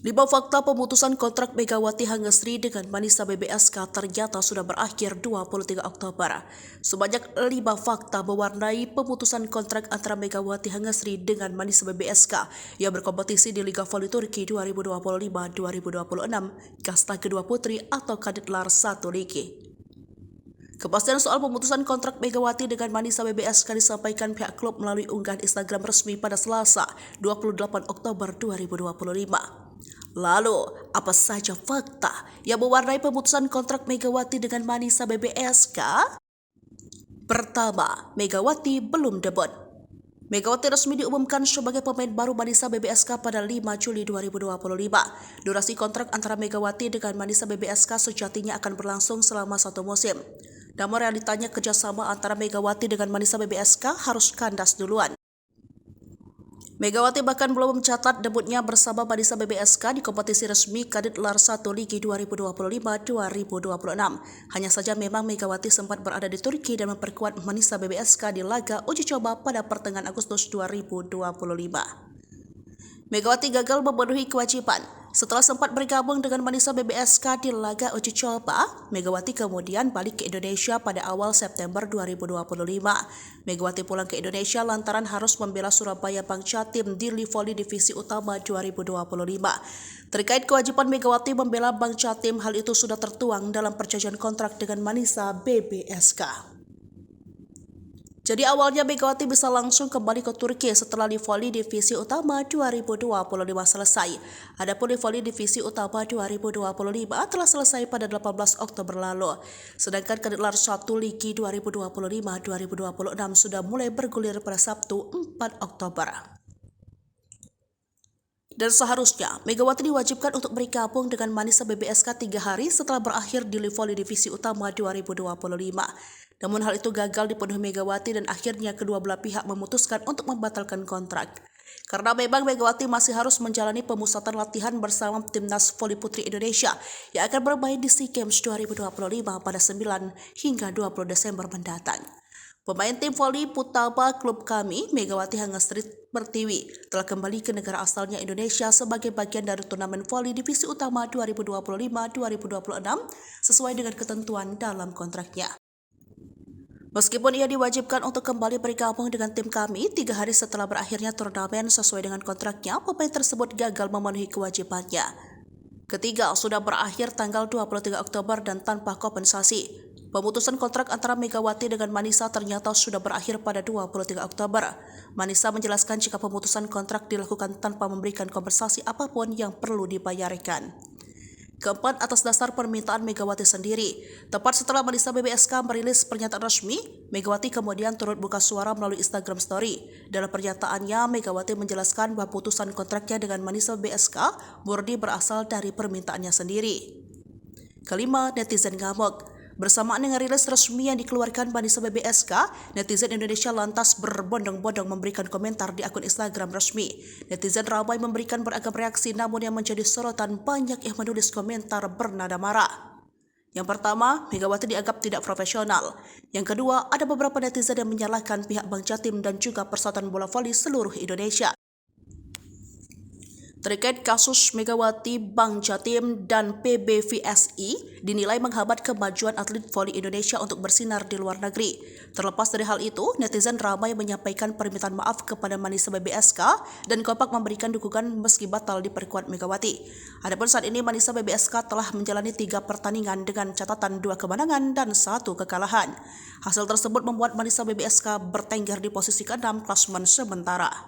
5 fakta pemutusan kontrak Megawati Hangesri dengan Manisa BBSK ternyata sudah berakhir 23 Oktober. Sebanyak 5 fakta mewarnai pemutusan kontrak antara Megawati Hangesri dengan Manisa BBSK yang berkompetisi di Liga Voli Turki 2025-2026 kasta kedua putri atau Kadetlar 1 Ligi. Kepastian soal pemutusan kontrak Megawati dengan Manisa BBSK disampaikan pihak klub melalui unggahan Instagram resmi pada Selasa, 28 Oktober 2025. Lalu, apa saja fakta yang mewarnai pemutusan kontrak Megawati dengan Manisa BBSK? Pertama, Megawati belum debut. Megawati resmi diumumkan sebagai pemain baru Manisa BBSK pada 5 Juli 2025. Durasi kontrak antara Megawati dengan Manisa BBSK sejatinya akan berlangsung selama 1 musim. Namun realitanya kerjasama antara Megawati dengan Manisa BBSK harus kandas duluan. Megawati bahkan belum mencatat debutnya bersama Manisa BBSK di kompetisi resmi Kadetlar 1 Ligi 2025-2026. Hanya saja memang Megawati sempat berada di Turki dan memperkuat Manisa BBSK di laga uji coba pada pertengahan Agustus 2025. Megawati gagal memenuhi kewajiban. Setelah sempat bergabung dengan Manisa BBSK di laga uji coba, Megawati kemudian balik ke Indonesia pada awal September 2025. Megawati pulang ke Indonesia lantaran harus membela Surabaya Bank Jatim di Voli Divisi Utama 2025. Terkait kewajiban Megawati membela Bank Jatim, hal itu sudah tertuang dalam perjanjian kontrak dengan Manisa BBSK. Jadi awalnya Megawati bisa langsung kembali ke Turki setelah Voli Divisi Utama 2025 selesai. Adapun Voli Divisi Utama 2025 telah selesai pada 18 Oktober lalu. Sedangkan Kadetlar 1 Ligi 2025-2026 sudah mulai bergulir pada Sabtu 4 Oktober. Dan seharusnya Megawati diwajibkan untuk bergabung dengan Manisa BBSK 3 hari setelah berakhir di Voli Divisi Utama 2025. Namun hal itu gagal dipenuhi Megawati dan akhirnya kedua belah pihak memutuskan untuk membatalkan kontrak. Karena memang Megawati masih harus menjalani pemusatan latihan bersama Timnas Voli Putri Indonesia yang akan bermain di SEA Games 2025 pada 9 hingga 20 Desember mendatang. Pemain tim voli Putaba klub kami, Megawati Hangesri Pertiwi, telah kembali ke negara asalnya Indonesia sebagai bagian dari turnamen voli divisi utama 2025-2026 sesuai dengan ketentuan dalam kontraknya. Meskipun ia diwajibkan untuk kembali bergabung dengan tim kami 3 hari setelah berakhirnya turnamen sesuai dengan kontraknya, pemain tersebut gagal memenuhi kewajibannya. Ketiga, sudah berakhir tanggal 23 Oktober dan tanpa kompensasi. Pemutusan kontrak antara Megawati dengan Manisa ternyata sudah berakhir pada 23 Oktober. Manisa menjelaskan jika pemutusan kontrak dilakukan tanpa memberikan kompensasi apapun yang perlu dibayarkan. Keempat, atas dasar permintaan Megawati sendiri. Tepat setelah Manisa BBSK merilis pernyataan resmi, Megawati kemudian turut buka suara melalui Instagram Story. Dalam pernyataannya, Megawati menjelaskan bahwa putusan kontraknya dengan Manisa BBSK murni berasal dari permintaannya sendiri. Kelima, netizen ngamuk. Bersamaan dengan rilis resmi yang dikeluarkan Manisa BBSK, netizen Indonesia lantas berbondong-bondong memberikan komentar di akun Instagram resmi. Netizen ramai memberikan beragam reaksi, namun yang menjadi sorotan banyak yang menulis komentar bernada marah. Yang pertama, Megawati dianggap tidak profesional. Yang kedua, ada beberapa netizen yang menyalahkan pihak Bank Jatim dan juga Persatuan Bola Voli seluruh Indonesia. Terkait kasus Megawati, Bank Jatim, dan PBVSI dinilai menghambat kemajuan atlet voli Indonesia untuk bersinar di luar negeri. Terlepas dari hal itu, netizen ramai menyampaikan permintaan maaf kepada Manisa BBSK dan kompak memberikan dukungan meski batal diperkuat Megawati. Adapun saat ini Manisa BBSK telah menjalani 3 pertandingan dengan catatan 2 kemenangan dan 1 kekalahan. Hasil tersebut membuat Manisa BBSK bertengger di posisi ke-6 klasemen sementara.